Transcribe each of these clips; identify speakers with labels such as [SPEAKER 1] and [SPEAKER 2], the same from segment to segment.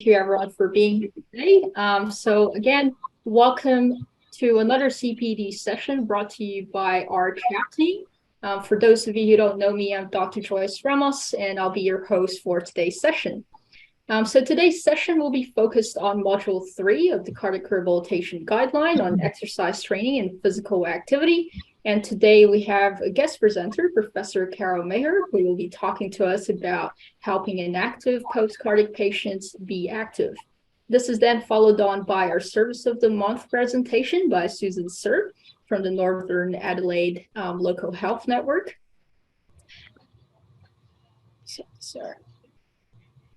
[SPEAKER 1] you everyone for being here today. So again, welcome to another CPD session brought to you by our chat team. For those of you who don't know me, I'm Dr. Joyce Ramos, and I'll be your host for today's session. So today's session will be focused on Module 3 of the Cardiac Rehabilitation Guideline on exercise training and physical activity. And today we have a guest presenter, Professor Carol Maher, who will be talking to us about helping inactive post-cardiac patients be active. This is then followed on by our Service of the Month presentation by Susan Sierp from the Northern Adelaide Local Health Network. Sorry.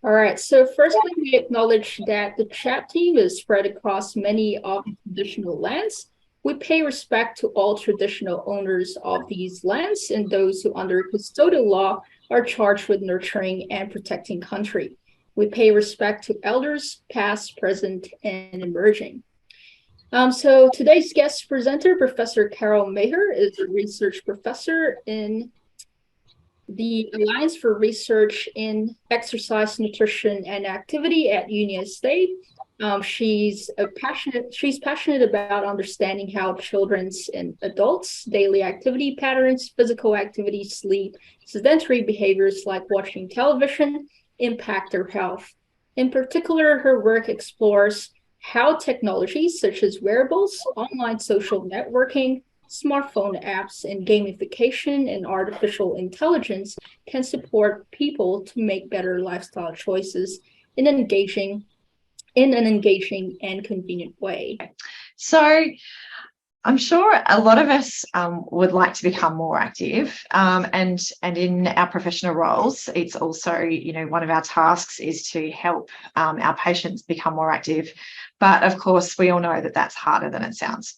[SPEAKER 1] All right, so firstly, we acknowledge that the chat team is spread across many of the traditional lands. We pay respect to all traditional owners of these lands and those who under custodial law are charged with nurturing and protecting country. We pay respect to elders, past, present, and emerging. So today's guest presenter, Professor Carol Maher, is a research professor in the Alliance for Research in Exercise, Nutrition, and Activity at Union State. She's passionate about understanding how children's and adults' daily activity patterns, physical activity, sleep, sedentary behaviors like watching television impact their health. In particular, her work explores how technologies such as wearables, online social networking, smartphone apps, and gamification and artificial intelligence can support people to make better lifestyle choices in an engaging and convenient way.
[SPEAKER 2] So I'm sure a lot of us would like to become more active, and in our professional roles, it's also, one of our tasks is to help our patients become more active. But of course, we all know that that's harder than it sounds.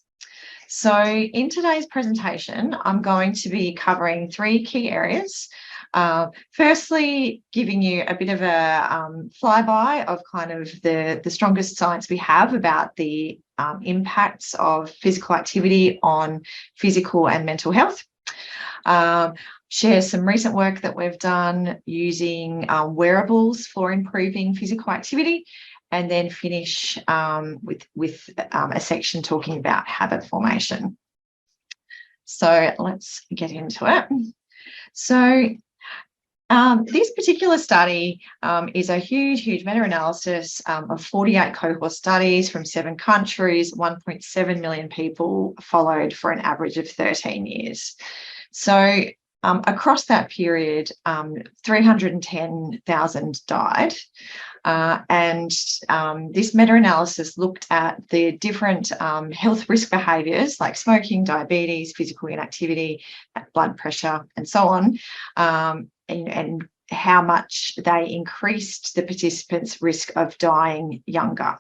[SPEAKER 2] So in today's presentation, I'm going to be covering three key areas. Firstly, giving you a bit of a flyby of kind of the strongest science we have about the impacts of physical activity on physical and mental health. Share some recent work that we've done using wearables for improving physical activity, and then finish with a section talking about habit formation. So let's get into it. So this particular study is a huge meta-analysis of 48 cohort studies from 7 countries, 1.7 million people followed for an average of 13 years. So across that period, 310,000 died. And this meta-analysis looked at the different health risk behaviours like smoking, diabetes, physical inactivity, blood pressure, and so on, and how much they increased the participants' risk of dying younger.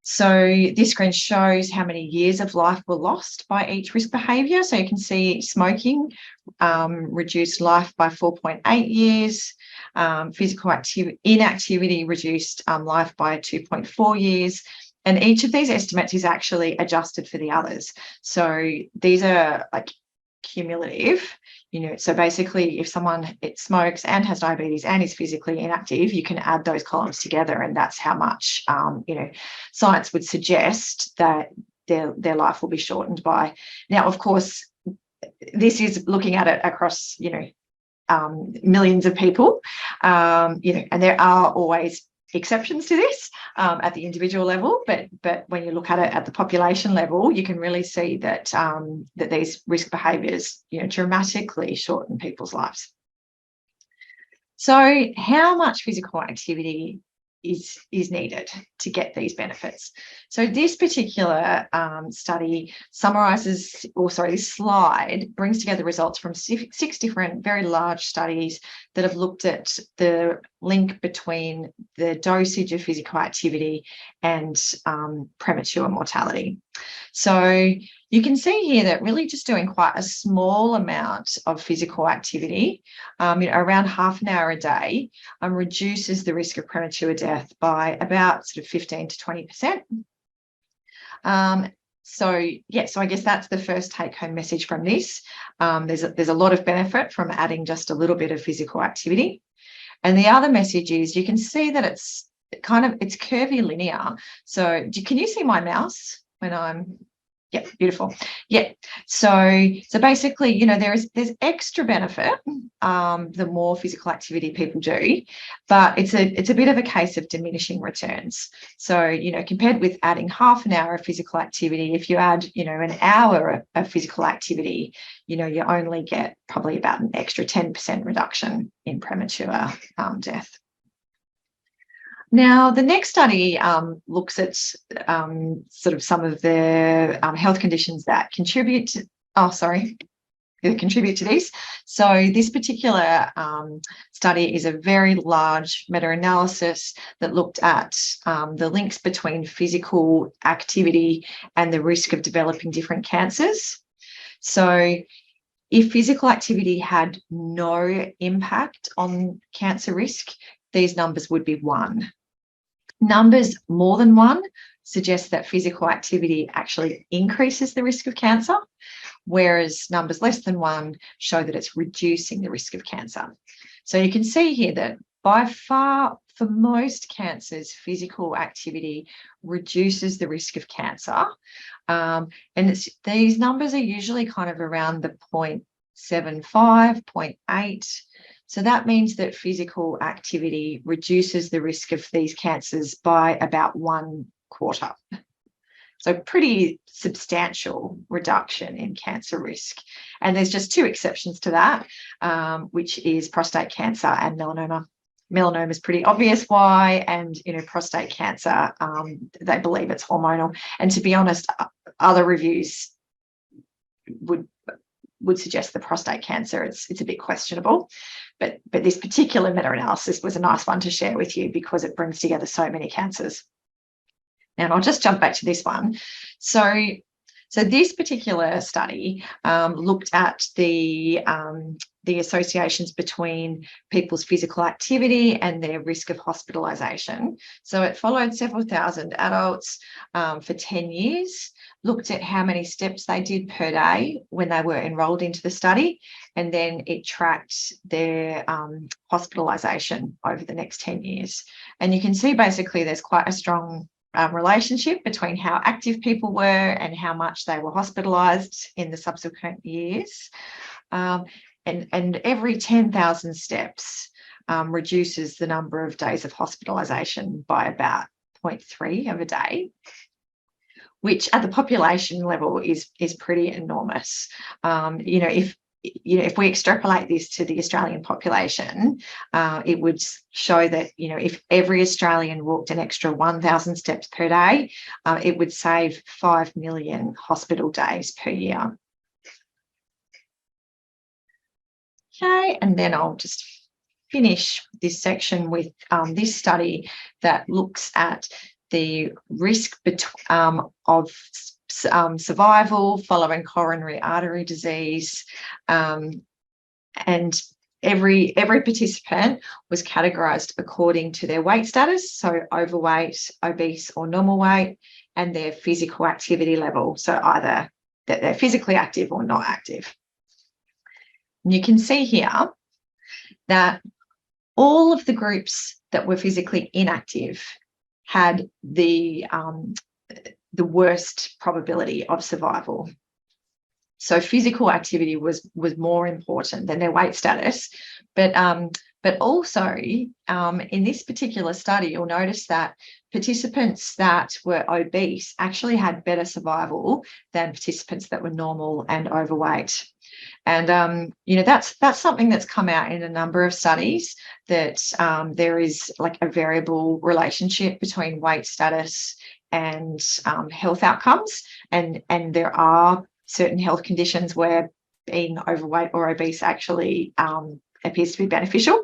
[SPEAKER 2] So this screen shows how many years of life were lost by each risk behaviour. So you can see smoking reduced life by 4.8 years. Physical inactivity reduced life by 2.4 years. And each of these estimates is actually adjusted for the others. So these are like cumulative. So basically if someone smokes and has diabetes and is physically inactive, you can add those columns together, and that's how much science would suggest that their life will be shortened by. Now, of course, this is looking at it across millions of people, and there are always exceptions to this at the individual level, but when you look at it at the population level, you can really see that that these risk behaviours dramatically shorten people's lives. So how much physical activity is needed to get these benefits? So this particular study summarizes, this slide brings together results from 6 different very large studies that have looked at the link between the dosage of physical activity and premature mortality. So you can see here that really just doing quite a small amount of physical activity, around half an hour a day, reduces the risk of premature death by about sort of 15 to 20%. So I guess that's the first take-home message from this. There's a lot of benefit from adding just a little bit of physical activity. And the other message is you can see that it's curvy linear. So can you see my mouse when I'm, yeah, beautiful. Yeah. So basically, you know, there's extra benefit the more physical activity people do, but it's a bit of a case of diminishing returns. So, you know, compared with adding half an hour of physical activity, if you add, you know, an hour of physical activity, you know, you only get probably about an extra 10% reduction in premature death. Now, the next study looks at sort of some of the health conditions that contribute to this. So this particular study is a very large meta-analysis that looked at the links between physical activity and the risk of developing different cancers. So if physical activity had no impact on cancer risk, these numbers would be 1. Numbers more than 1 suggest that physical activity actually increases the risk of cancer, whereas numbers less than 1 show that it's reducing the risk of cancer. So you can see here that by far, for most cancers, physical activity reduces the risk of cancer. And these numbers are usually kind of around the 0.75, 0.8. So that means that physical activity reduces the risk of these cancers by about 1/4. So pretty substantial reduction in cancer risk. And there's just 2 exceptions to that, which is prostate cancer and melanoma. Melanoma is pretty obvious why, and, you know, prostate cancer, they believe it's hormonal. And to be honest, other reviews would suggest the prostate cancer, it's a bit questionable. But this particular meta-analysis was a nice one to share with you because it brings together so many cancers. And I'll just jump back to this one. So this particular study looked at the associations between people's physical activity and their risk of hospitalisation. So it followed several thousand adults for 10 years, looked at how many steps they did per day when they were enrolled into the study, and then it tracked their hospitalisation over the next 10 years. And you can see basically there's quite a strong relationship between how active people were and how much they were hospitalised in the subsequent years. And every 10,000 steps reduces the number of days of hospitalisation by about 0.3 of a day, which at the population level is pretty enormous. If we extrapolate this to the Australian population, it would show that, you know, if every Australian walked an extra 1,000 steps per day, it would save 5 million hospital days per year. Okay, and then I'll just finish this section with this study that looks at the risk of survival following coronary artery disease, and every participant was categorized according to their weight status, so overweight, obese or normal weight, and their physical activity level, so either that they're physically active or not active. And you can see here that all of the groups that were physically inactive had the worst probability of survival. So physical activity was more important than their weight status. But also in this particular study, you'll notice that participants that were obese actually had better survival than participants that were normal and overweight. And that's something that's come out in a number of studies, that there is like a variable relationship between weight status and health outcomes, and there are certain health conditions where being overweight or obese actually appears to be beneficial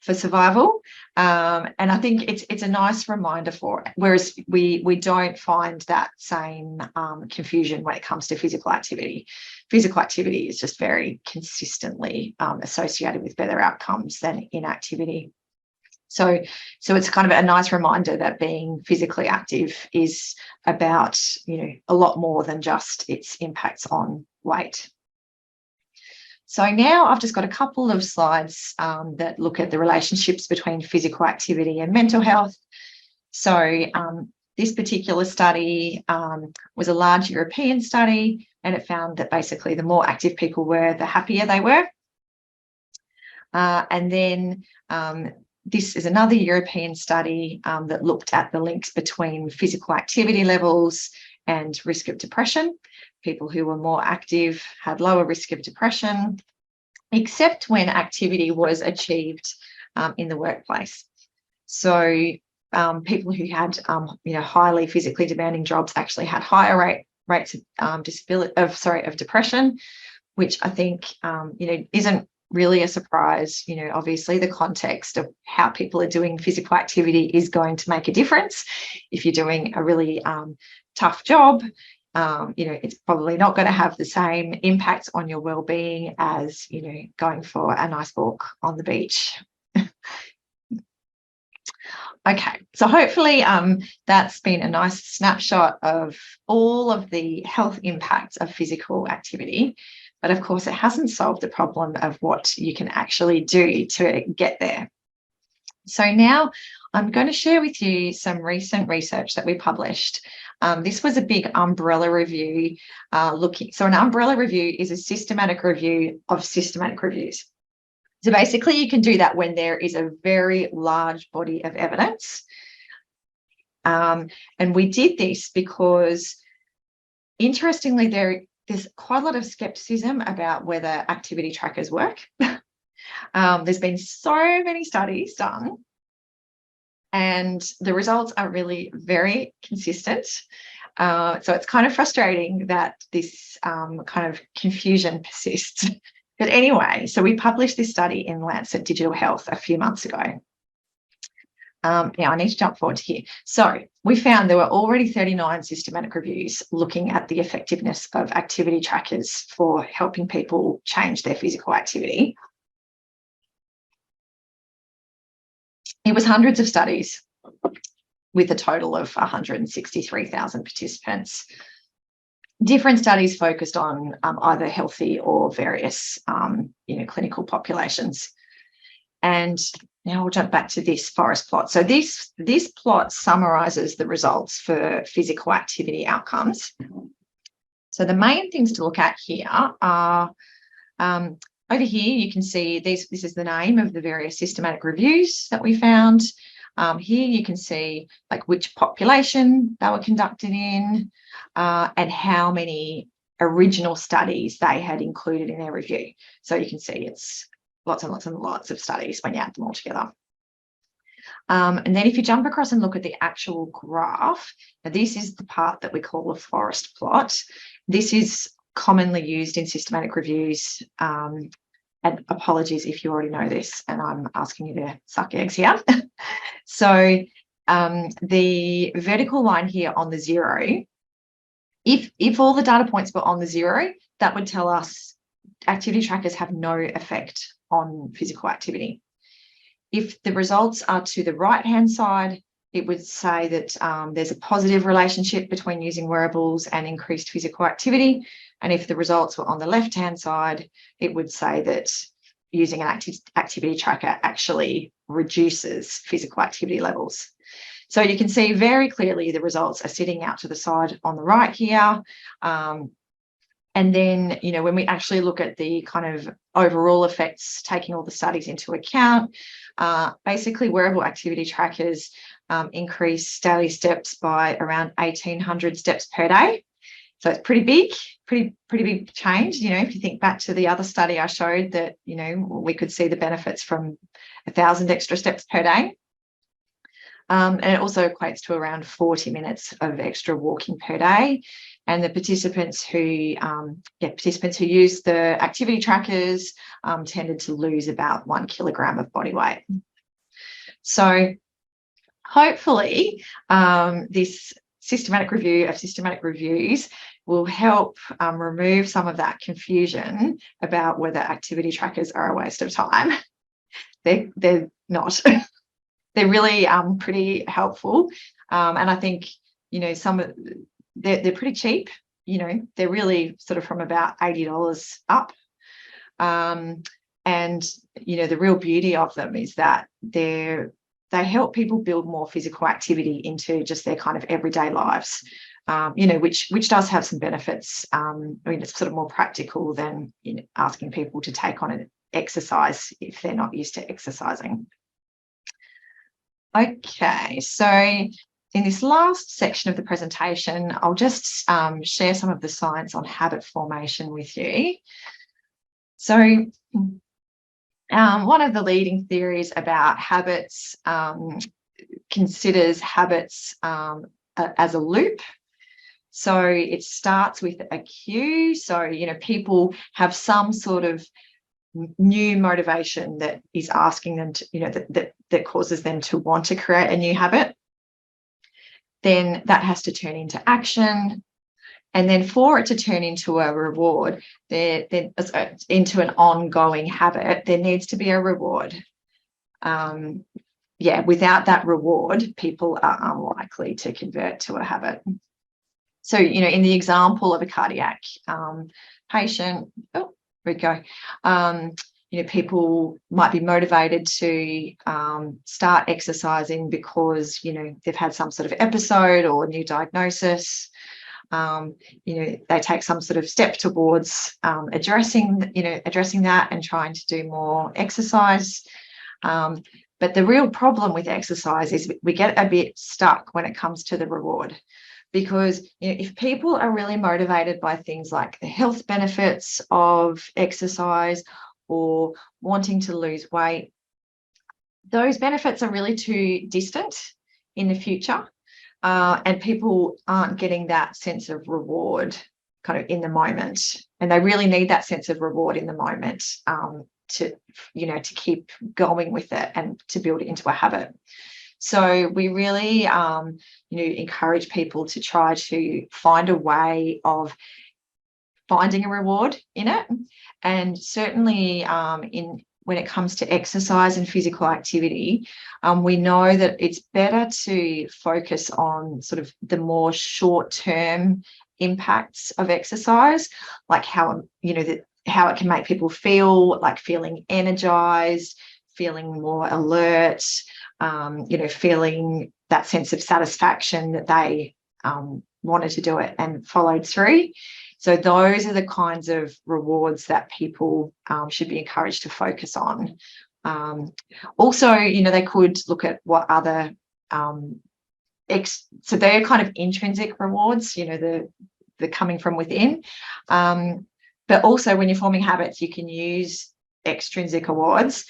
[SPEAKER 2] for survival. And I think it's a nice reminder for it, whereas we don't find that same confusion when it comes to physical activity. Physical activity is just very consistently associated with better outcomes than inactivity. So it's kind of a nice reminder that being physically active is about, a lot more than just its impacts on weight. So now I've just got a couple of slides that look at the relationships between physical activity and mental health. So this particular study was a large European study, and it found that basically the more active people were, the happier they were. And then this is another European study that looked at the links between physical activity levels and risk of depression. People who were more active had lower risk of depression, except when activity was achieved in the workplace. So people who had highly physically demanding jobs actually had higher rates of depression, which I think isn't really a surprise. Obviously the context of how people are doing physical activity is going to make a difference. If you're doing a really tough job, it's probably not going to have the same impacts on your well-being as going for a nice walk on the beach. Okay, so hopefully that's been a nice snapshot of all of the health impacts of physical activity. But of course, it hasn't solved the problem of what you can actually do to get there. So now I'm going to share with you some recent research that we published. This was a big umbrella review so an umbrella review is a systematic review of systematic reviews. So basically you can do that when there is a very large body of evidence. And we did this because, interestingly, there's quite a lot of skepticism about whether activity trackers work. There's been so many studies done, and the results are really very consistent. So it's kind of frustrating that this kind of confusion persists. But anyway, so we published this study in Lancet Digital Health a few months ago. Now I need to jump forward to here. So we found there were already 39 systematic reviews looking at the effectiveness of activity trackers for helping people change their physical activity. It was hundreds of studies with a total of 163,000 participants. Different studies focused on either healthy or various clinical populations. And now we'll jump back to this forest plot. So this plot summarises the results for physical activity outcomes. So the main things to look at here are, over here you can see this is the name of the various systematic reviews that we found. Here you can see like which population they were conducted in and how many original studies they had included in their review. So you can see it's lots and lots and lots of studies when you add them all together. And then if you jump across and look at the actual graph, now this is the part that we call a forest plot. This is commonly used in systematic reviews. And apologies if you already know this and I'm asking you to suck eggs here. So the vertical line here on the zero, if all the data points were on the zero, that would tell us activity trackers have no effect on physical activity. If the results are to the right-hand side, it would say that there's a positive relationship between using wearables and increased physical activity. And if the results were on the left-hand side, it would say that using an activity tracker actually reduces physical activity levels. So you can see very clearly the results are sitting out to the side on the right here. And then, when we actually look at the kind of overall effects, taking all the studies into account, basically wearable activity trackers increase daily steps by around 1,800 steps per day. So it's pretty big, pretty big change. If you think back to the other study I showed that, we could see the benefits from 1,000 extra steps per day. And it also equates to around 40 minutes of extra walking per day. And the participants who used the activity trackers tended to lose about 1 kilogram of body weight. So hopefully this systematic review of systematic reviews will help remove some of that confusion about whether activity trackers are a waste of time. They're not. They're really pretty helpful. And I think, they're pretty cheap. They're really sort of from about $80 up. And, the real beauty of them is that they're they help people build more physical activity into just their kind of everyday lives, you know, which does have some benefits. I mean, it's sort of more practical than, you know, asking people to take on an exercise if they're not used to exercising. Okay, so in this last section of the presentation, I'll just share some of the science on habit formation with you. So one of the leading theories about habits considers habits as a loop. So it starts with a cue. So, you know, people have some sort of new motivation that is asking them to, you know, that causes them to want to create a new habit. Then that has to turn into action. And then for it to turn into a reward, into an ongoing habit, there needs to be a reward. Yeah, without that reward, people are unlikely to convert to a habit. So, you know, in the example of a cardiac patient, oh, there we go. You know, people might be motivated to start exercising because, you know, they've had some sort of episode or new diagnosis. You know, they take some sort of step towards addressing that and trying to do more exercise. But the real problem with exercise is we get a bit stuck when it comes to the reward, because, you know, if people are really motivated by things like the health benefits of exercise or wanting to lose weight, those benefits are really too distant in the future. And people aren't getting that sense of reward kind of in the moment. And they really need that sense of reward in the moment to, you know, to keep going with it and to build it into a habit. So we really, you know, encourage people to try to find a way of finding a reward in it. And certainly when it comes to exercise and physical activity, we know that it's better to focus on sort of the more short-term impacts of exercise, like how, you know, how it can make people feel, like feeling energized, feeling more alert, you know, feeling that sense of satisfaction that they wanted to do it and followed through. So those are the kinds of rewards that people should be encouraged to focus on. Also, you know, they could look at what other, so they're kind of intrinsic rewards, you know, the coming from within. But also when you're forming habits, you can use extrinsic rewards.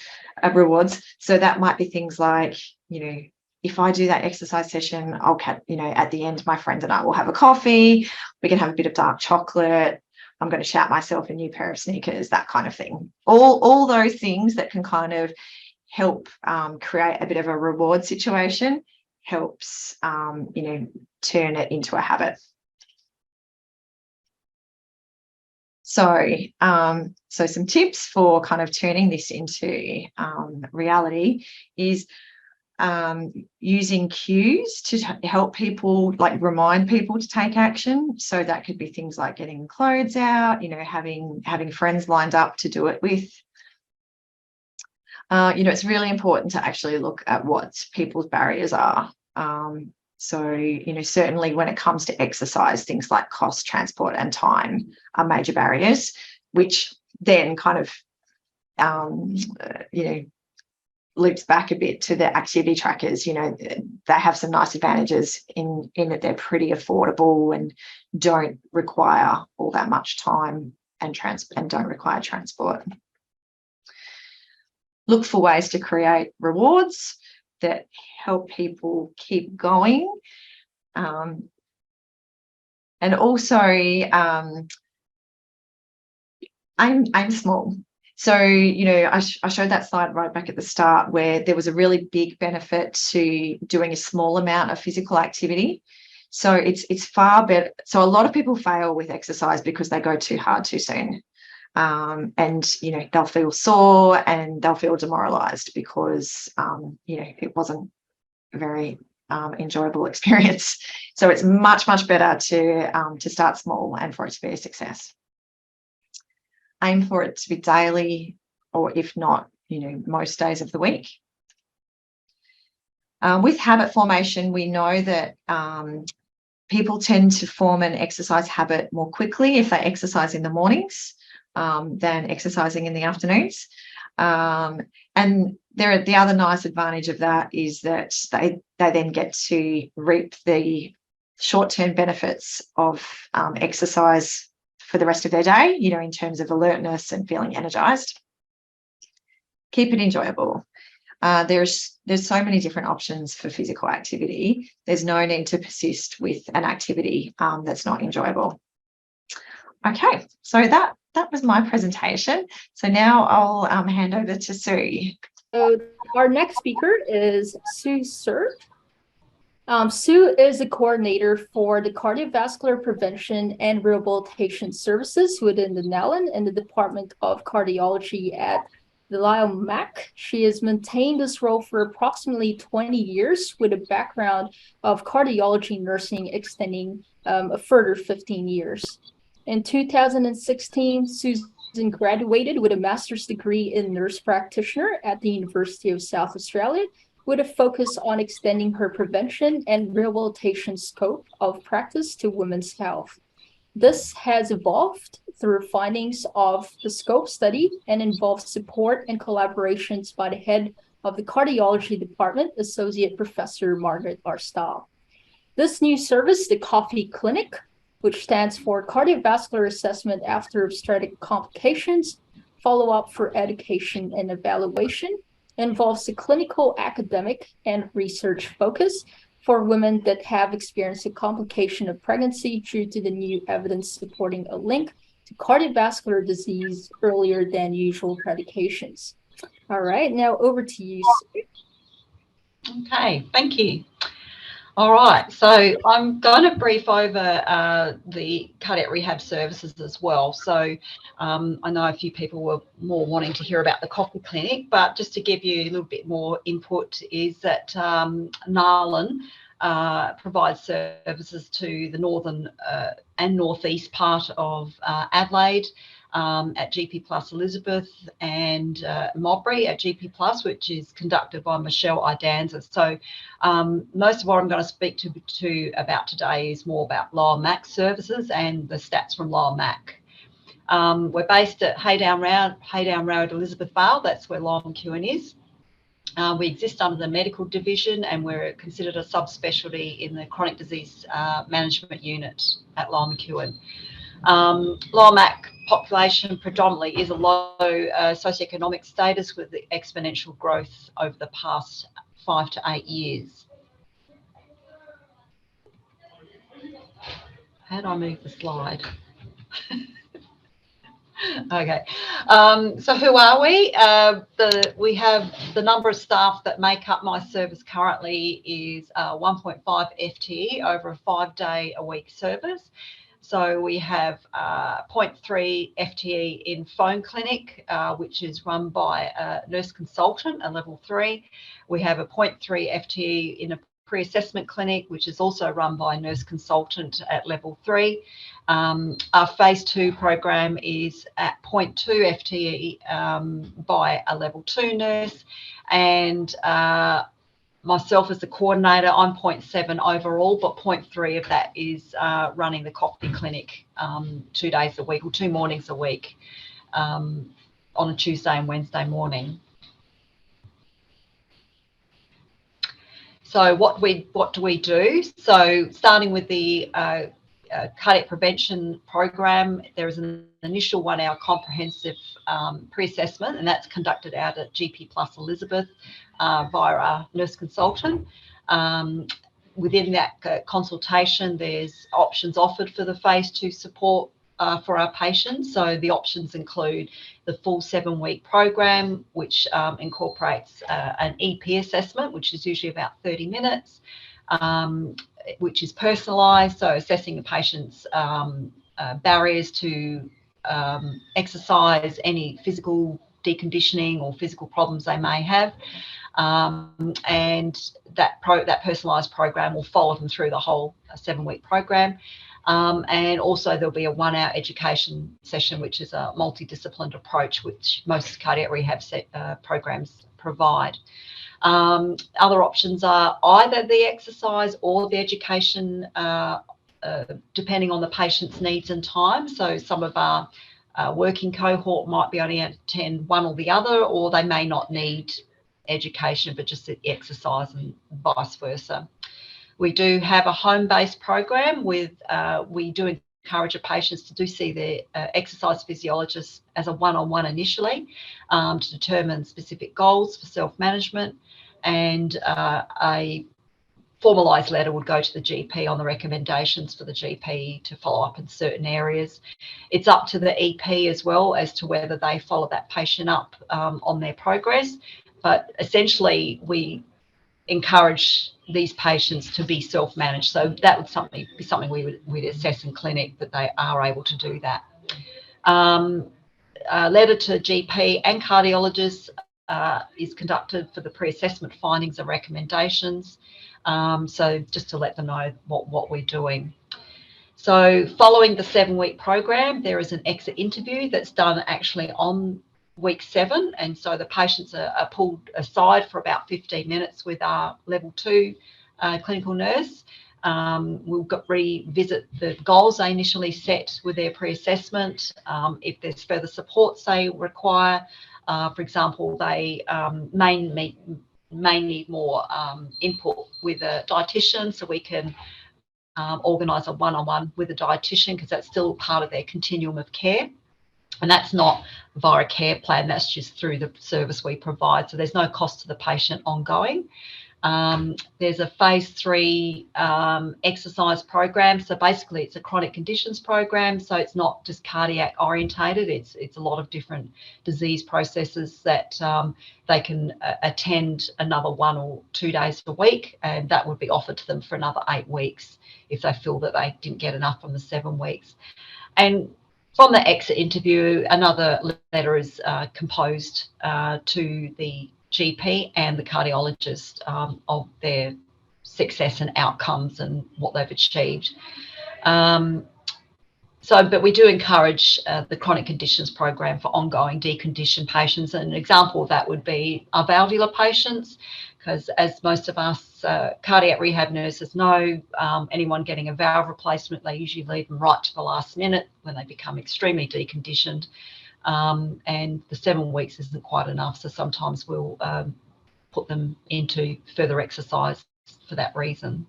[SPEAKER 2] So that might be things like, you know, if I do that exercise session, I'll, you know, at the end, my friend and I will have a coffee. We can have a bit of dark chocolate. I'm going to shout myself a new pair of sneakers, that kind of thing. All those things that can kind of help create a bit of a reward situation helps, you know, turn it into a habit. So, so some tips for kind of turning this into reality is using cues to help people, like remind people to take action. So that could be things like getting clothes out, you know, having friends lined up to do it with. You know, it's really important to actually look at what people's barriers are. So, you know, certainly when it comes to exercise, things like cost, transport, and time are major barriers, which then kind of, you know, loops back a bit to the activity trackers. You know, they have some nice advantages in that they're pretty affordable and don't require all that much time and don't require transport. Look for ways to create rewards that help people keep going. And also aim small. So, you know, I showed that slide right back at the start where there was a really big benefit to doing a small amount of physical activity. So it's far better. So a lot of people fail with exercise because they go too hard too soon. And, you know, they'll feel sore and they'll feel demoralized because, you know, it wasn't a very enjoyable experience. So it's much, much better to start small and for it to be a success. Aim for it to be daily, or if not, you know, most days of the week. With habit formation, we know that people tend to form an exercise habit more quickly if they exercise in the mornings than exercising in the afternoons. And the other nice advantage of that is that they then get to reap the short-term benefits of exercise for the rest of their day, you know, in terms of alertness and feeling energized. Keep it enjoyable. There's so many different options for physical activity. There's no need to persist with an activity that's not enjoyable. Okay, so that was my presentation. So now I'll hand over to Sue.
[SPEAKER 1] So our next speaker is Sierp. Sue is a coordinator for the cardiovascular prevention and rehabilitation services within the NALN in the Department of Cardiology at the LIOMAC. She has maintained this role for approximately 20 years with a background of cardiology nursing extending a further 15 years. In 2016, Susan graduated with a master's degree in nurse practitioner at the University of South Australia, with a focus on extending her prevention and rehabilitation scope of practice to women's health. This has evolved through findings of the scope study and involves support and collaborations by the head of the cardiology department, Associate Professor Margaret Arstall. This new service, the Coffee Clinic, which stands for Cardiovascular Assessment After Obstetric Complications, Follow-up for Education and Evaluation, involves a clinical, academic, and research focus for women that have experienced a complication of pregnancy due to the new evidence supporting a link to cardiovascular disease earlier than usual medications. All right, now over to you, Sue.
[SPEAKER 3] Okay, thank you. All right, so I'm going to brief over the cardiac rehab services as well. So I know a few people were more wanting to hear about the Coffee Clinic, but just to give you a little bit more input is that NALN provides services to the northern and northeast part of Adelaide, at GP Plus Elizabeth, and Mowbray at GP Plus, which is conducted by Michelle Idanza. So most of what I'm going to speak to about today is more about Lower Mac services and the stats from Lower Mac. We're based at Haydown Road, Elizabeth Vale. That's where Lower McEwen is. We exist under the medical division, and we're considered a subspecialty in the chronic disease management unit at Lower McEwen. Lower Mac population predominantly is a low socioeconomic status with the exponential growth over the past 5 to 8 years. How do I move the slide? Okay, so who are we? We have the number of staff that make up my service currently is 1.5 FTE over a 5-day-a-week service. So we have 0.3 FTE in phone clinic, which is run by a nurse consultant, a level 3. We have a 0.3 FTE in a pre-assessment clinic, which is also run by a nurse consultant at level 3. Our phase 2 program is at 0.2 FTE by a level 2 nurse, and myself as the coordinator, I'm 0.7 overall, but 0.3 of that is running the Coffee Clinic 2 days a week, or 2 mornings a week, on a Tuesday and Wednesday morning. So what do we do? So starting with the cardiac prevention program, there is an initial 1-hour comprehensive pre-assessment, and that's conducted out at GP Plus Elizabeth via our nurse consultant. Within that consultation, there's options offered for the phase 2 support for our patients. So the options include the full 7-week program, which incorporates an EP assessment, which is usually about 30 minutes, which is personalised, so assessing the patient's barriers to exercise, any physical deconditioning or physical problems they may have. And that personalised program will follow them through the whole 7-week program. And also there'll be a 1-hour education session, which is a multidisciplined approach, which most cardiac rehab programs provide. Other options are either the exercise or the education, depending on the patient's needs and time. So some of our working cohort might be only attend one or the other, or they may not need education but just the exercise, and vice versa. We do have a home-based program with, we do encourage our patients to see their exercise physiologist as a one-on-one initially, to determine specific goals for self-management, and a formalised letter would go to the GP on the recommendations for the GP to follow up in certain areas. It's up to the EP as well as to whether they follow that patient up on their progress, but essentially we encourage these patients to be self-managed. So that would be something we'd assess in clinic, that they are able to do that. A letter to GP and cardiologist is conducted for the pre-assessment findings and recommendations. So just to let them know what we're doing. So following the 7-week program, there is an exit interview that's done actually on week 7, and so the patients are pulled aside for about 15 minutes with our level 2 clinical nurse. We'll revisit the goals they initially set with their pre-assessment. If there's further supports they require, for example, they may need more input with a dietitian, so we can organise a one-on-one with a dietitian, because that's still part of their continuum of care. And that's not via a care plan, that's just through the service we provide. So there's no cost to the patient ongoing. There's a phase 3 exercise program. So basically it's a chronic conditions program. So it's not just cardiac orientated. It's a lot of different disease processes that they can attend another 1 or 2 days a week. And that would be offered to them for another 8 weeks if they feel that they didn't get enough from the 7 weeks. And from the exit interview, another letter is composed to the GP and the cardiologist of their success and outcomes and what they've achieved. But we do encourage the chronic conditions program for ongoing deconditioned patients. And an example of that would be our valvular patients, because as most of us cardiac rehab nurses know, anyone getting a valve replacement, they usually leave them right to the last minute when they become extremely deconditioned. And the 7 weeks isn't quite enough, so sometimes we'll put them into further exercise for that reason.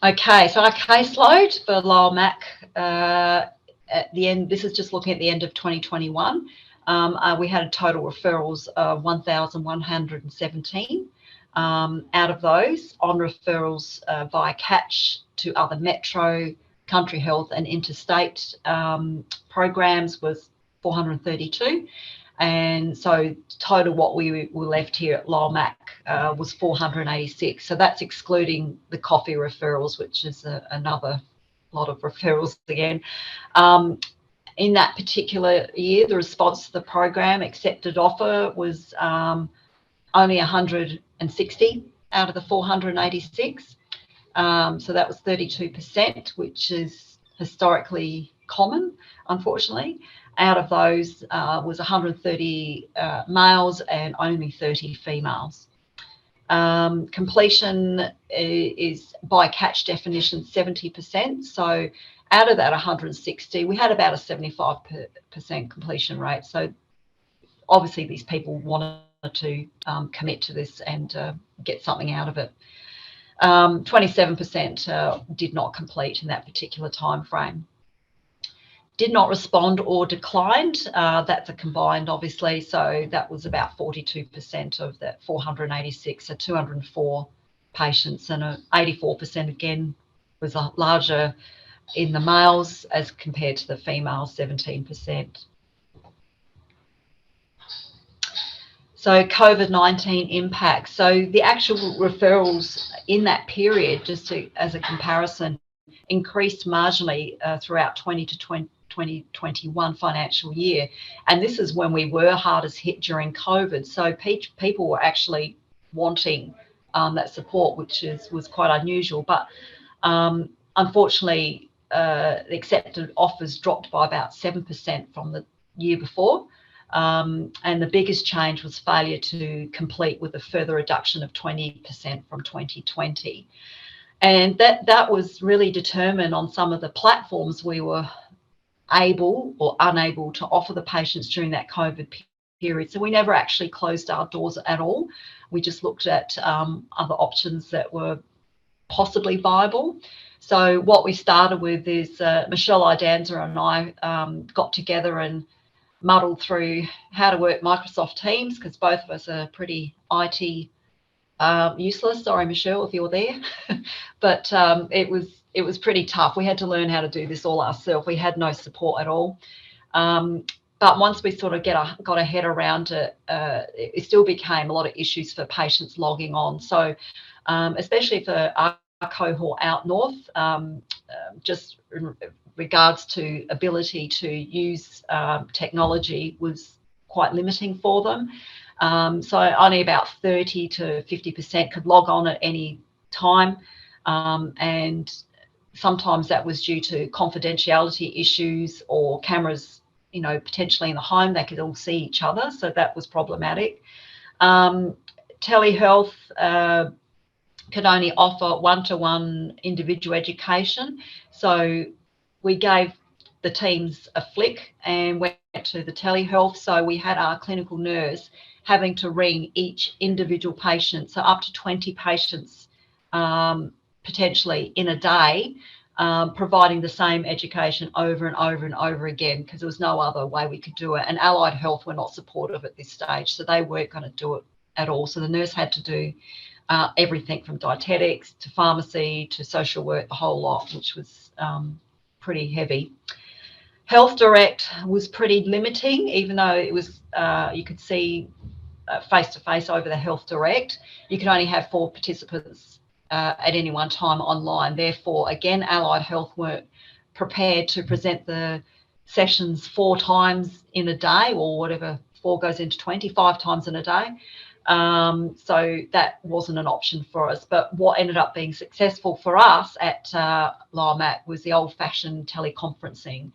[SPEAKER 3] Okay, so our caseload for Lower Mac at the end, this is just looking at the end of 2021. We had a total referrals of 1,117. Out of those, on referrals via catch to other metro, country health and interstate programs was 432. And so total what we were left here at Lower Mac was 486. So that's excluding the coffee referrals, which is another lot of referrals again. In that particular year, the response to the program accepted offer was only 160 out of the 486. So that was 32%, which is historically common, unfortunately. Out of those was 130 males and only 30 females. Completion is by catch definition 70%. So out of that 160, we had about a 75% completion rate. So obviously these people wanted to commit to this and get something out of it. 27% did not complete in that particular time frame. Did not respond or declined. That's a combined, obviously. So that was about 42% of that 486. So 204 patients, and 84% again was a larger in the males as compared to the females, 17%. So COVID-19 impact. So the actual referrals in that period, just as a comparison, increased marginally throughout 2021 financial year. And this is when we were hardest hit during COVID. So people were actually wanting that support, which was quite unusual. But unfortunately, the accepted offers dropped by about 7% from the year before. And the biggest change was failure to complete, with a further reduction of 20% from 2020. And that was really determined on some of the platforms we were able or unable to offer the patients during that COVID period. So we never actually closed our doors at all. We just looked at other options that were possibly viable. So what we started with is Michelle Idanza and I got together and muddled through how to work Microsoft Teams, because both of us are pretty IT useless. Sorry, Michelle, if you're there. But it was pretty tough. We had to learn how to do this all ourselves. We had no support at all. But once we sort of got a head around it, it still became a lot of issues for patients logging on. So especially for our cohort out north, just in regards to ability to use technology was quite limiting for them. So only about 30 to 50% could log on at any time. And sometimes that was due to confidentiality issues or cameras, potentially in the home, they could all see each other. So that was problematic. Telehealth could only offer one-to-one individual education. So we gave the teams a flick and went to the telehealth. So we had our clinical nurse having to ring each individual patient, so up to 20 patients potentially in a day, providing the same education over and over and over again, because there was no other way we could do it. And Allied Health were not supportive at this stage, so they weren't going to do it at all. So the nurse had to do everything from dietetics to pharmacy to social work, the whole lot, which was pretty heavy. Health Direct was pretty limiting, even though it was, you could see face-to-face over the Health Direct. You could only have 4 participants at any one time online. Therefore, again, Allied Health weren't prepared to present the sessions 4 times in a day, or whatever, 4 goes into 25 times in a day. So that wasn't an option for us. But what ended up being successful for us at LIMAC was the old-fashioned teleconferencing.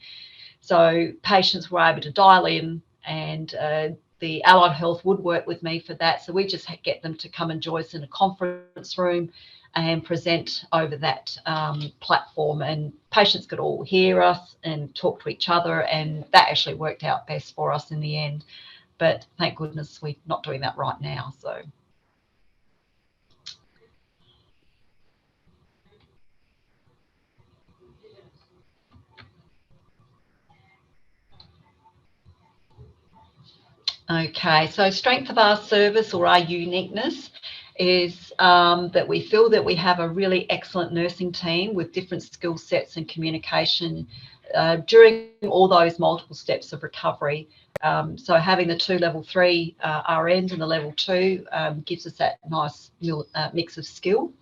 [SPEAKER 3] So patients were able to dial in, and the Allied Health would work with me for that. So we just get them to come and join us in a conference room and present over that platform, and patients could all hear us and talk to each other, and that actually worked out best for us in the end. But thank goodness we're not doing that right now. So okay, so strength of our service, or our uniqueness, is that we feel that we have a really excellent nursing team with different skill sets and communication during all those multiple steps of recovery. So having the 2 level 3 RNs and the level 2 gives us that nice mix of skill.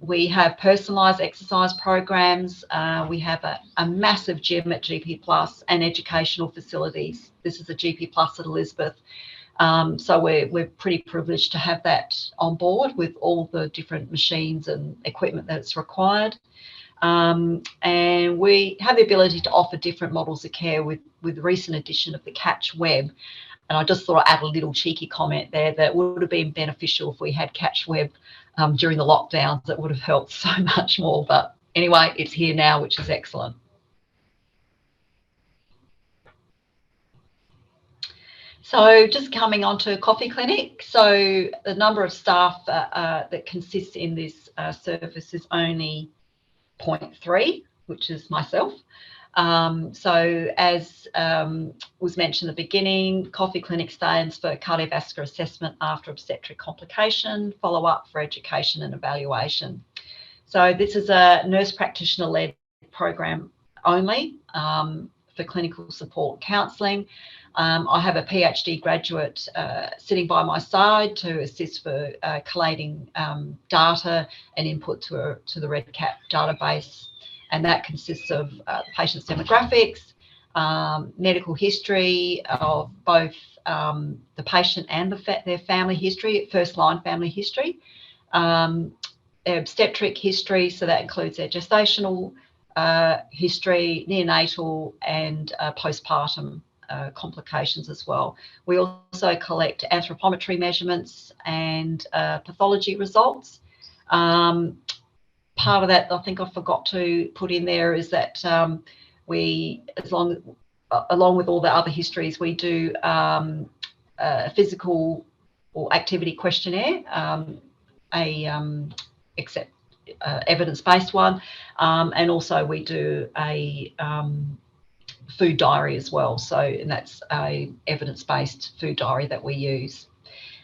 [SPEAKER 3] We have personalised exercise programs. We have a massive gym at GP Plus and educational facilities. This is a GP Plus at Elizabeth. So we're pretty privileged to have that on board with all the different machines and equipment that's required. And we have the ability to offer different models of care with the recent addition of the Catch Web. And I just thought I'd add a little cheeky comment there that would have been beneficial if we had Catch Web during the lockdowns. That would have helped so much more. But anyway, it's here now, which is excellent. So just coming on to Coffee Clinic. So the number of staff that consists in this service is only 0.3, which is myself. So as was mentioned at the beginning, Coffee Clinic stands for cardiovascular assessment after obstetric complication, follow-up for education and evaluation. So this is a nurse practitioner-led program only for clinical support counselling. I have a PhD graduate sitting by my side to assist for collating data and input to the REDCap database. And that consists of the patient's demographics, medical history of both the patient and their family history, first-line family history, obstetric history, so that includes their gestational history, neonatal and postpartum complications as well. We also collect anthropometry measurements and pathology results. Part of that, I think I forgot to put in there, is that we, along with all the other histories, we do a physical or activity questionnaire, evidence-based one, and also we do a food diary as well. So, and that's a evidence-based food diary that we use.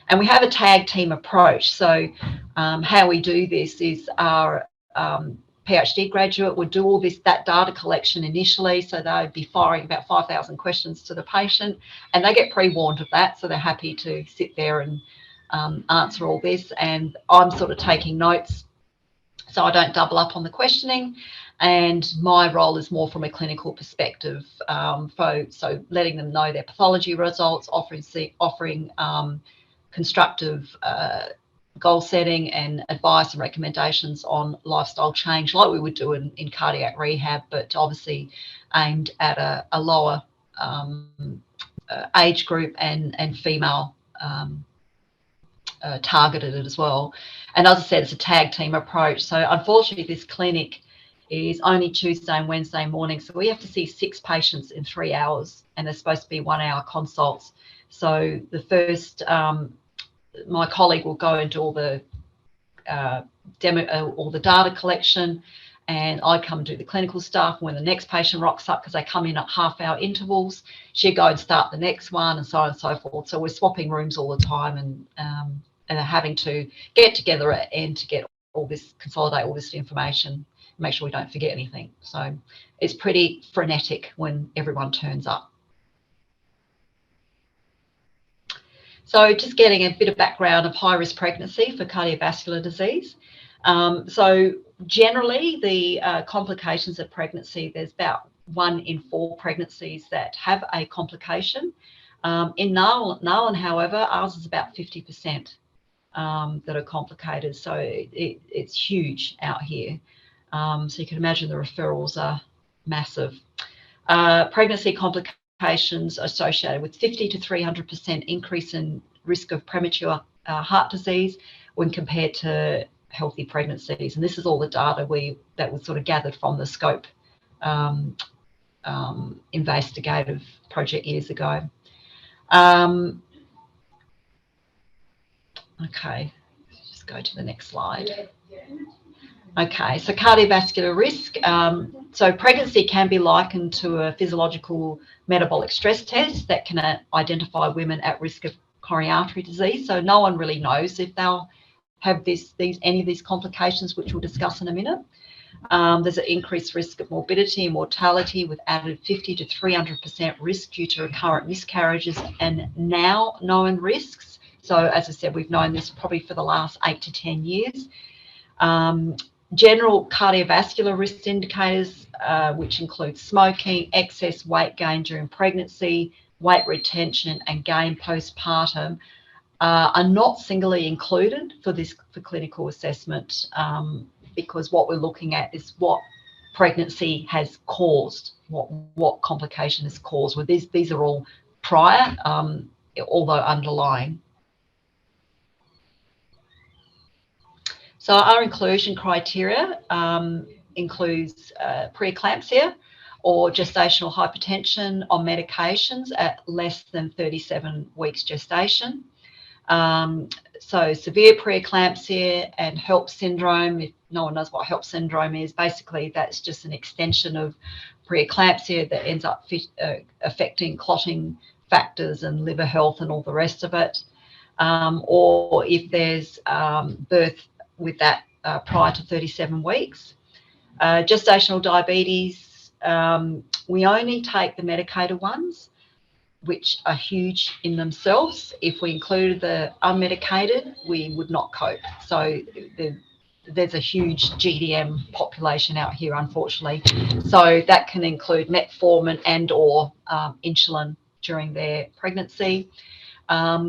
[SPEAKER 3] And we have a tag team approach. So how we do this is our PhD graduate would do all that data collection initially. So they'd be firing about 5,000 questions to the patient, and they get pre-warned of that. So they're happy to sit there and answer all this. And I'm sort of taking notes so I don't double up on the questioning. And my role is more from a clinical perspective. So letting them know their pathology results, offering constructive goal setting and advice and recommendations on lifestyle change, like we would do in cardiac rehab, but obviously aimed at a lower age group and female targeted as well. And as I said, it's a tag team approach. So unfortunately, this clinic is only Tuesday and Wednesday morning. So we have to see 6 patients in 3 hours, and they're supposed to be 1-hour consults. So the first, my colleague will go and do all the all the data collection, and I come and do the clinical stuff. When the next patient rocks up, because they come in at half-hour intervals, she'll go and start the next one, and so on and so forth. So we're swapping rooms all the time, and having to get together at end to get all this, consolidate all this information, make sure we don't forget anything. So it's pretty frenetic when everyone turns up. So just getting a bit of background of high-risk pregnancy for cardiovascular disease. So generally, the complications of pregnancy, there's about 1 in 4 pregnancies that have a complication. In Nalan, however, ours is about 50% that are complicated. So it's huge out here. So you can imagine the referrals are massive. Pregnancy complications associated with 50 to 300% increase in risk of premature heart disease when compared to healthy pregnancies. And this is all the data that was sort of gathered from the SCOPE investigative project years ago. Okay, just go to the next slide. Okay, so cardiovascular risk. So pregnancy can be likened to a physiological metabolic stress test that can identify women at risk of coronary artery disease. So no one really knows if they'll have any of these complications, which we'll discuss in a minute. There's an increased risk of morbidity and mortality with added 50 to 300% risk due to recurrent miscarriages and now known risks. So as I said, we've known this probably for the last 8 to 10 years. General cardiovascular risk indicators, which include smoking, excess weight gain during pregnancy, weight retention and gain postpartum, are not singly included for clinical assessment, because what we're looking at is what pregnancy has caused, what complication has caused. Well, these are all prior, although underlying. So our inclusion criteria includes preeclampsia or gestational hypertension on medications at less than 37 weeks gestation. So severe preeclampsia and HELP syndrome, if no one knows what HELP syndrome is, basically that's just an extension of preeclampsia that ends up affecting clotting factors and liver health and all the rest of it. Or if there's birth with that prior to 37 weeks. Gestational diabetes, we only take the medicated ones, which are huge in themselves. If we included the unmedicated, we would not cope. So there's a huge GDM population out here, unfortunately. So that can include metformin and or insulin during their pregnancy.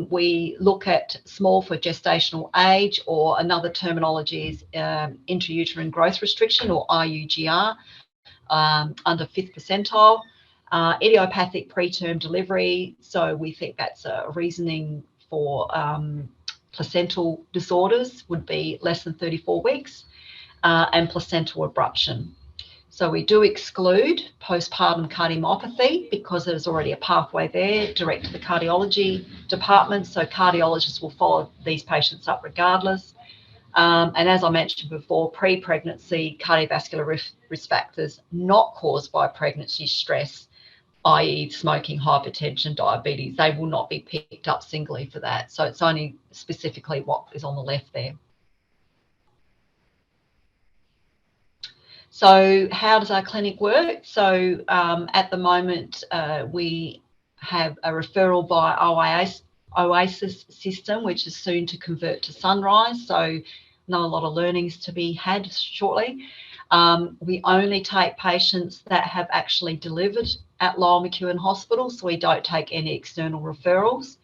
[SPEAKER 3] We look at small for gestational age, or another terminology is intrauterine growth restriction, or IUGR, under 5th percentile. Idiopathic preterm delivery, so we think that's a reasoning for placental disorders would be less than 34 weeks, and placental abruption. So we do exclude postpartum cardiomyopathy because there's already a pathway there direct to the cardiology department. So cardiologists will follow these patients up regardless. And as I mentioned before, pre-pregnancy cardiovascular risk factors not caused by pregnancy stress, i.e. smoking, hypertension, diabetes, they will not be picked up singly for that. So it's only specifically what is on the left there. So how does our clinic work? So at the moment, we have a referral by Oasis system, which is soon to convert to Sunrise. So not a lot of learnings to be had shortly. We only take patients that have actually delivered at Lyell McEwin Hospital, so we don't take any external referrals.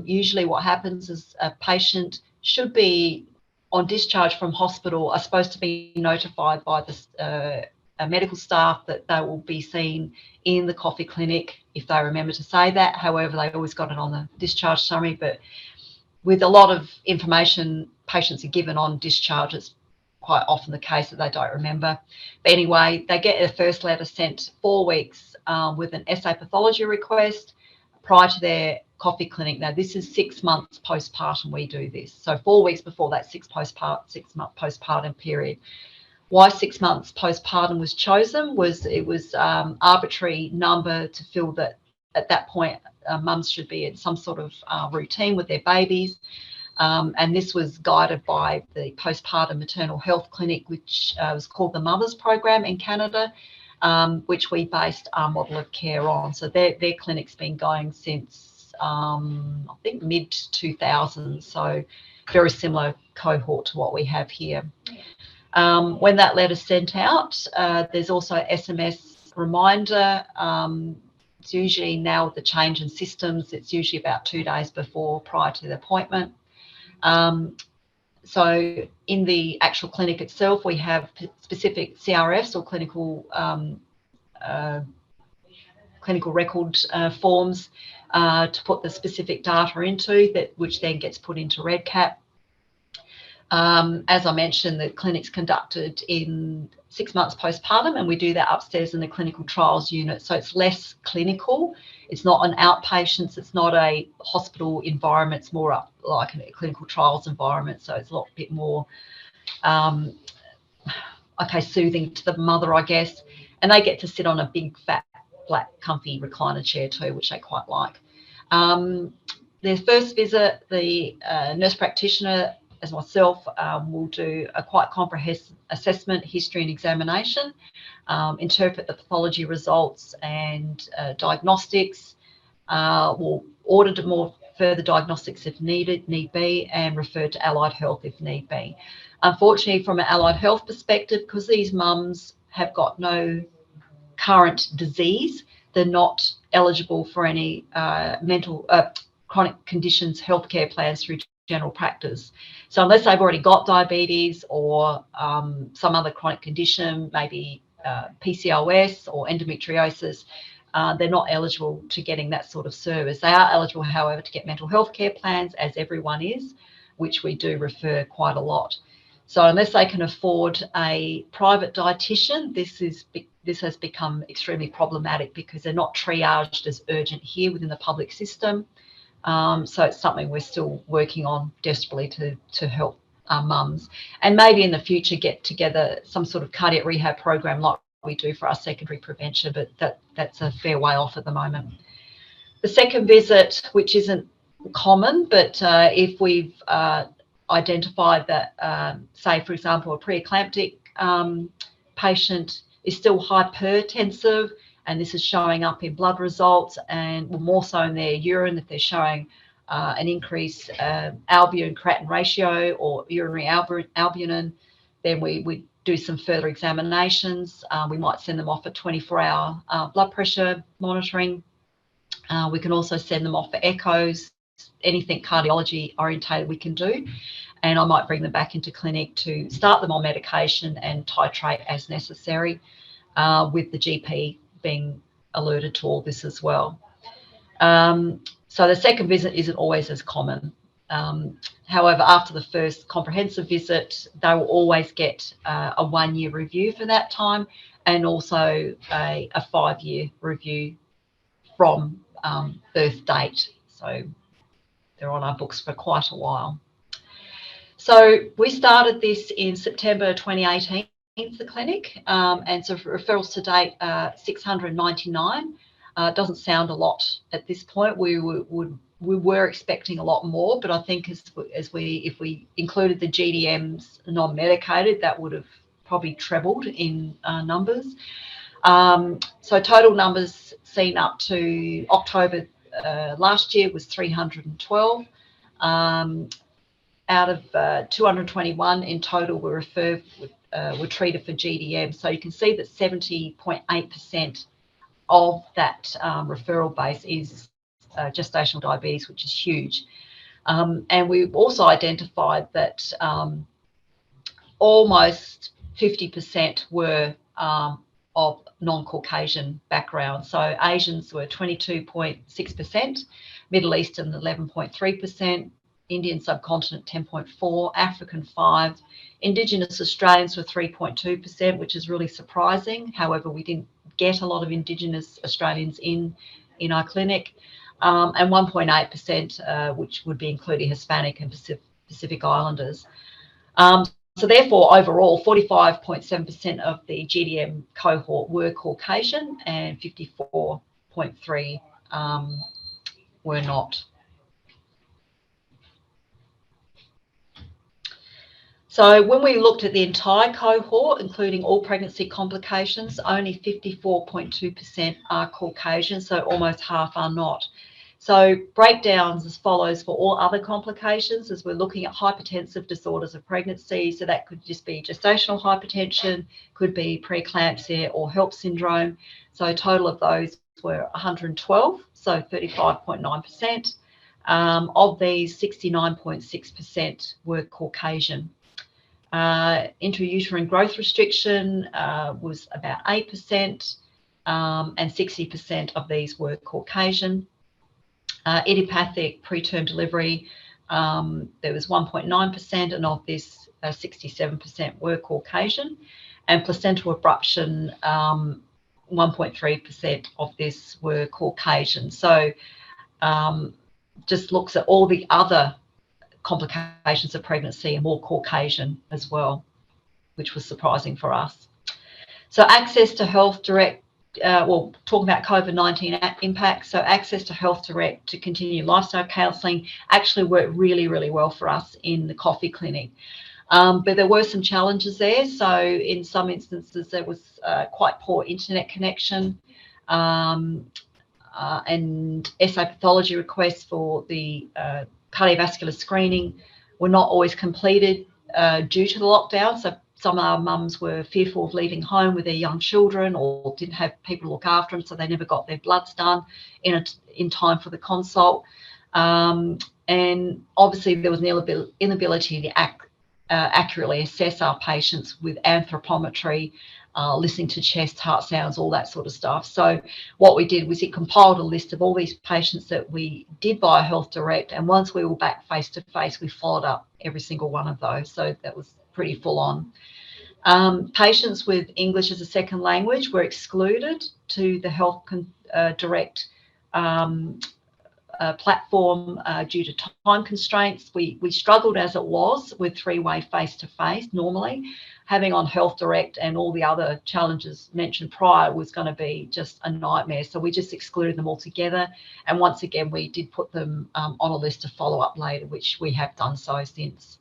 [SPEAKER 3] Usually what happens is a patient should be on discharge from hospital are supposed to be notified by the medical staff that they will be seen in the coffee clinic if they remember to say that. However, they always got it on the discharge summary, but with a lot of information patients are given on discharge, it's quite often the case that they don't remember. But anyway, they get their first letter sent 4 weeks with an essay pathology request prior to their coffee clinic. Now, this is 6 months postpartum we do this. So 4 weeks before that 6 month postpartum period. Why 6 months postpartum was chosen was it was arbitrary number to feel that at that point mums should be in some sort of routine with their babies. And this was guided by the postpartum maternal health clinic, which was called the Mothers Program in Canada, which we based our model of care on. So their clinic's been going since I think mid-2000s, so very similar cohort to what we have here. When that letter's sent out, there's also SMS reminder. It's usually now with the change in systems, it's usually about 2 days prior to the appointment. So in the actual clinic itself, we have specific CRFs or clinical record forms to put the specific data into that, which then gets put into REDCap. As I mentioned, the clinic's conducted in 6 months postpartum, and we do that upstairs in the clinical trials unit. So it's less clinical. It's not an outpatient. It's not a hospital environment. It's more like a clinical trials environment. So it's a lot bit more, soothing to the mother, I guess. And they get to sit on a big, fat, black, comfy recliner chair too, which they quite like. Their first visit, the nurse practitioner, as myself, will do a quite comprehensive assessment, history and examination, interpret the pathology results and diagnostics, will order more further diagnostics if need be, and refer to allied health if need be. Unfortunately, from an allied health perspective, because these mums have got no current disease, they're not eligible for any chronic conditions healthcare plans through general practice. So unless they've already got diabetes or some other chronic condition, maybe PCOS or endometriosis, they're not eligible to getting that sort of service. They are eligible, however, to get mental health care plans, as everyone is, which we do refer quite a lot. So unless they can afford a private dietitian, this has become extremely problematic because they're not triaged as urgent here within the public system. So it's something we're still working on desperately to help our mums, and maybe in the future get together some sort of cardiac rehab program like we do for our secondary prevention, but that's a fair way off at the moment. The second visit, which isn't common, but if we've identified that, say, for example, a preeclamptic patient is still hypertensive, and this is showing up in blood results and more so in their urine if they're showing an increased albumin-creatinine ratio or urinary albumin, then we do some further examinations. We might send them off for 24-hour blood pressure monitoring. We can also send them off for echoes, anything cardiology orientated we can do. And I might bring them back into clinic to start them on medication and titrate as necessary, with the GP being alerted to all this as well. So the second visit isn't always as common. However, after the first comprehensive visit, they will always get a 1-year review for that time, and also a 5-year review from birth date. So they're on our books for quite a while. So we started this in September 2018, the clinic, and so referrals to date 699. Doesn't sound a lot at this point. We were expecting a lot more, but I think if we included the GDMs non-medicated, that would have probably trebled in numbers. So total numbers seen up to October last year was 312. Out of 221 in total were treated for GDM. So you can see that 70.8% of that referral base is gestational diabetes, which is huge. And we've also identified that almost 50% were of non-Caucasian background. So Asians were 22.6%, Middle Eastern 11.3%, Indian subcontinent 10.4%, African 5%, Indigenous Australians were 3.2%, which is really surprising. However, we didn't get a lot of Indigenous Australians in our clinic, and 1.8%, which would be including Hispanic and Pacific Islanders. So therefore, overall, 45.7% of the GDM cohort were Caucasian, and 54.3% were not. So when we looked at the entire cohort, including all pregnancy complications, only 54.2% are Caucasian, so almost half are not. So breakdowns as follows for all other complications, as we're looking at hypertensive disorders of pregnancy. So that could just be gestational hypertension, could be preeclampsia or HELLP syndrome. So a total of those were 112, so 35.9%. Of these, 69.6% were Caucasian. Intrauterine growth restriction was about 8%, and 60% of these were Caucasian. Idiopathic preterm delivery, there was 1.9%, and of this, 67% were Caucasian. And placental abruption, 1.3% of this were Caucasian. So just looks at all the other complications of pregnancy and more Caucasian as well, which was surprising for us. So access to Health Direct, well, talking about COVID-19 impact, so access to Health Direct to continue lifestyle counselling actually worked really, really well for us in the coffee clinic. But there were some challenges there. So in some instances, there was quite poor internet connection, and SA pathology requests for the cardiovascular screening were not always completed due to the lockdown. So some of our mums were fearful of leaving home with their young children, or didn't have people to look after them, so they never got their bloods done in time for the consult. And obviously there was an inability to accurately assess our patients with anthropometry, listening to chest, heart sounds, all that sort of stuff. So what we did was it compiled a list of all these patients that we did via Health Direct, and once we were back face to face, we followed up every single one of those. So that was pretty full on. Patients with English as a second language were excluded to the Health Direct platform due to time constraints. We struggled as it was with three-way face-to-face normally. Having on Health Direct and all the other challenges mentioned prior was going to be just a nightmare. So we just excluded them altogether. And once again, we did put them on a list to follow up later, which we have done so since.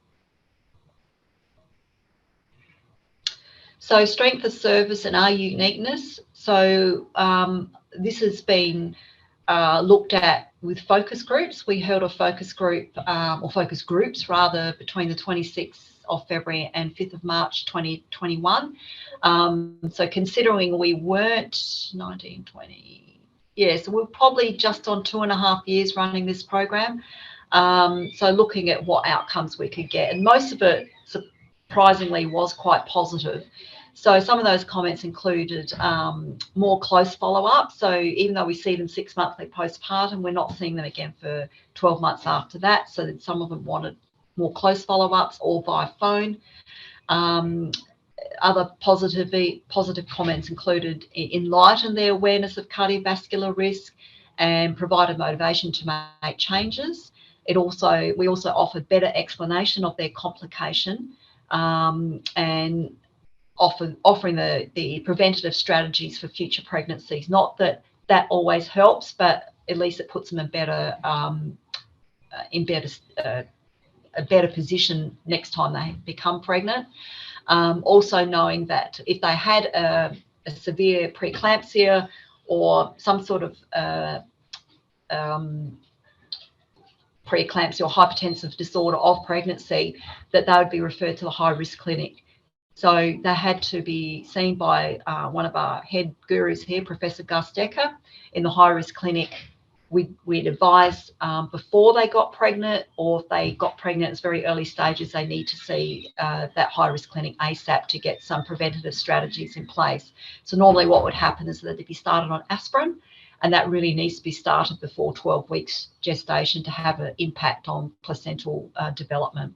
[SPEAKER 3] So strength of service and our uniqueness. So this has been looked at with focus groups. We held a focus group, or focus groups rather, between the 26th of February and 5th of March 2021. So considering we weren't 19, 20, yeah, so we're probably just on 2.5 years running this program. So looking at what outcomes we could get, and most of it surprisingly was quite positive. So some of those comments included more close follow-up. So even though we see them 6 monthly postpartum, we're not seeing them again for 12 months after that. So that some of them wanted more close follow-ups or via phone. Other positive comments included enlighten their awareness of cardiovascular risk and provided motivation to make changes. We also offered better explanation of their complication and offering the preventative strategies for future pregnancies. Not that that always helps, but at least it puts them in a better position next time they become pregnant. Also knowing that if they had a severe preeclampsia or some sort of preeclampsia or hypertensive disorder of pregnancy, that they would be referred to the high-risk clinic. So they had to be seen by one of our head gurus here, Professor Gus Decker, in the high-risk clinic. We'd advise before they got pregnant, or if they got pregnant at very early stages, they need to see that high-risk clinic ASAP to get some preventative strategies in place. So normally what would happen is that they'd be started on aspirin, and that really needs to be started before 12 weeks gestation to have an impact on placental development.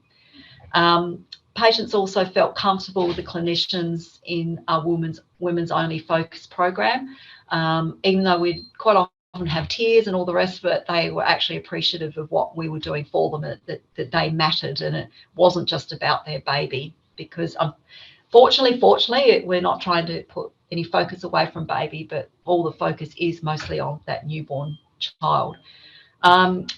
[SPEAKER 3] Patients also felt comfortable with the clinicians in our women's only focus program. Even though we'd quite often have tears and all the rest of it, they were actually appreciative of what we were doing for them, that they mattered, and it wasn't just about their baby. Because fortunately, we're not trying to put any focus away from baby, but all the focus is mostly on that newborn child.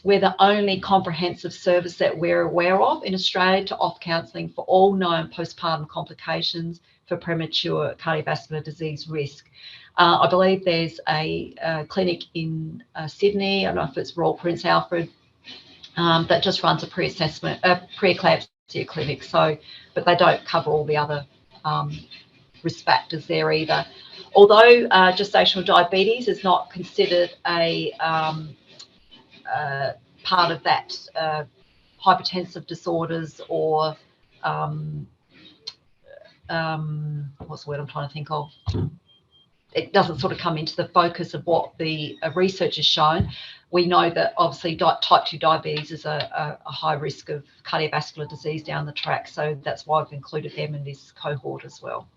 [SPEAKER 3] We're the only comprehensive service that we're aware of in Australia to offer counselling for all known postpartum complications for premature cardiovascular disease risk. I believe there's a clinic in Sydney, I don't know if it's Royal Prince Alfred, that just runs a preeclampsia clinic. So, but they don't cover all the other risk factors there either. Although gestational diabetes is not considered a part of that hypertensive disorders or what's the word I'm trying to think of? It doesn't sort of come into the focus of what the research has shown. We know that obviously type 2 diabetes is a high risk of cardiovascular disease down the track, so that's why I've included them in this cohort as well.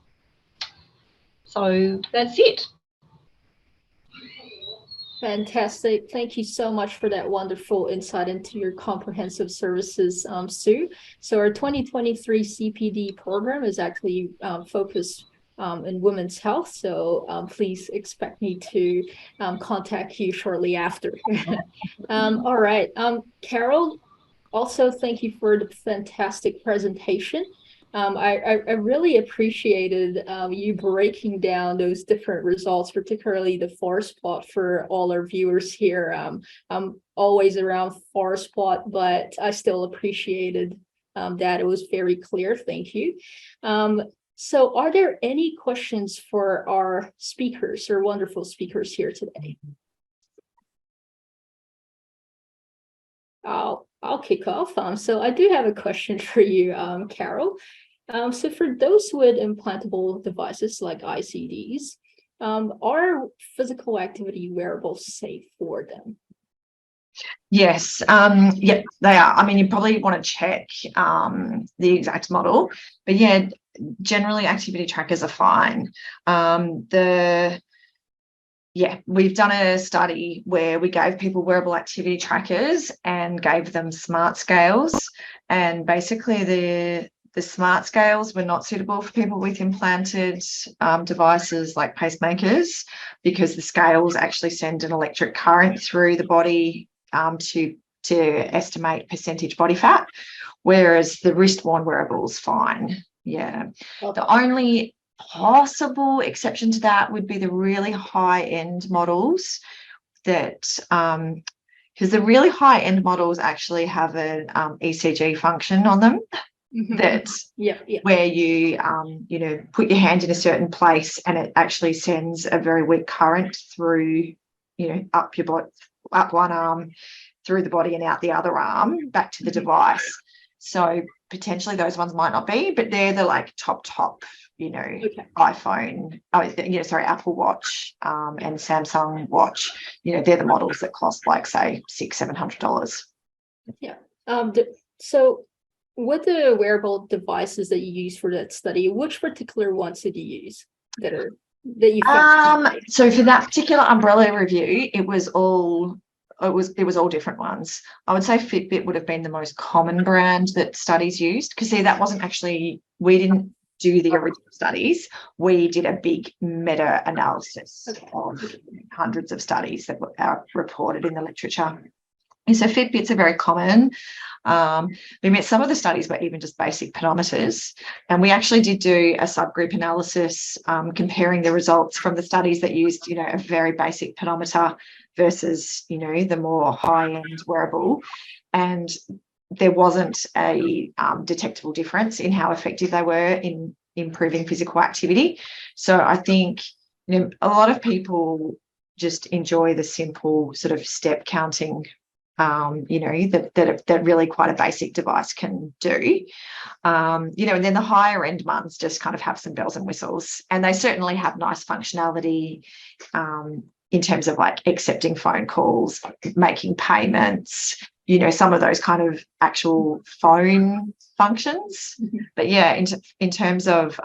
[SPEAKER 3] So that's it.
[SPEAKER 1] Fantastic. Thank you so much for that wonderful insight into your comprehensive services, Sue. So our 2023 CPD program is actually focused in women's health. So please expect me to contact you shortly after. All right. Carol, also thank you for the fantastic presentation. I really appreciated you breaking down those different results, particularly the forest plot for all our viewers here. I'm always around forest plot, but I still appreciated that it was very clear. Thank you. So are there any questions for our speakers or wonderful speakers here today? I'll kick off. So I do have a question for you, Carol. So for those with implantable devices like ICDs, are physical activity wearables safe for them?
[SPEAKER 2] Yes, yeah, they are. I mean, you probably want to check the exact model, but yeah, generally activity trackers are fine. We've done a study where we gave people wearable activity trackers and gave them smart scales, and basically the smart scales were not suitable for people with implanted devices like pacemakers, because the scales actually send an electric current through the body to estimate percentage body fat, whereas the wrist-worn wearable's fine. Yeah. Okay. The only possible exception to that would be the really high-end models that because the really high-end models actually have an ECG function on them. Mm-hmm. That where you put your hand in a certain place and it actually sends a very weak current through up your body, up one arm, through the body and out the other arm back to the device. So potentially those ones might not be, but they're the like top, you know, iPhone, Apple Watch and Samsung Watch. You know, they're the models that cost like, say, $600-700.
[SPEAKER 1] Yeah. So with the wearable devices that you use for that study, which particular ones did you use that you found?
[SPEAKER 2] So for that particular umbrella review, it was all different ones. I would say Fitbit would have been the most common brand that studies used, because see, that wasn't actually, we didn't do the original studies. We did a big meta-analysis of hundreds of studies that were reported in the literature. And so Fitbits are very common. Some of the studies were even just basic pedometers. And we actually did do a subgroup analysis comparing the results from the studies that used, you know, a very basic pedometer versus, you know, the more high-end wearable. And there wasn't a detectable difference in how effective they were in improving physical activity. So I think, you know, a lot of people just enjoy the simple sort of step counting, you know, that really quite a basic device can do. You know, and then the higher end ones just kind of have some bells and whistles, and they certainly have nice functionality in terms of like accepting phone calls, making payments, you know, some of those kind of actual phone functions. But yeah, in terms of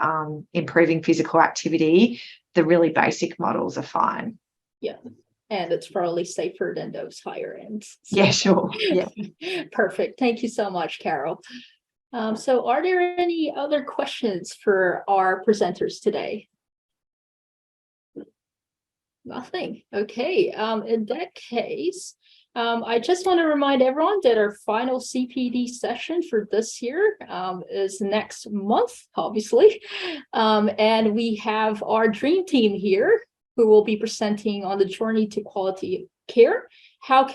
[SPEAKER 2] improving physical activity, the really basic models are fine.
[SPEAKER 1] Yeah. And it's probably safer than those higher ends.
[SPEAKER 2] So. Yeah, sure. Yeah.
[SPEAKER 1] Perfect. Thank you so much, Carol. So are there any other questions for our presenters today? Nothing. Okay. In that case, I just want to remind everyone that our final CPD session for this year is next month, obviously. And we have our dream team here who will be presenting on the journey to quality care, how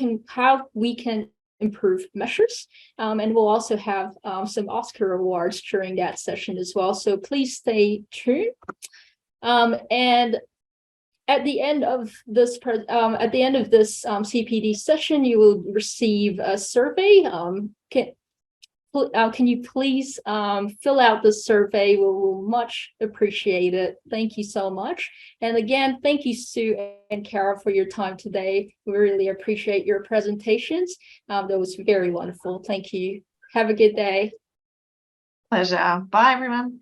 [SPEAKER 1] we can improve measures. And we'll also have some Oscar awards during that session as well. So please stay tuned. And at the end of this CPD session, you will receive a survey. Can you please fill out the survey? We will much appreciate it. Thank you so much. And again, thank you, Sue and Carol, for your time today. We really appreciate your presentations. That was very wonderful. Thank you. Have a good day.
[SPEAKER 2] Pleasure. Bye, everyone.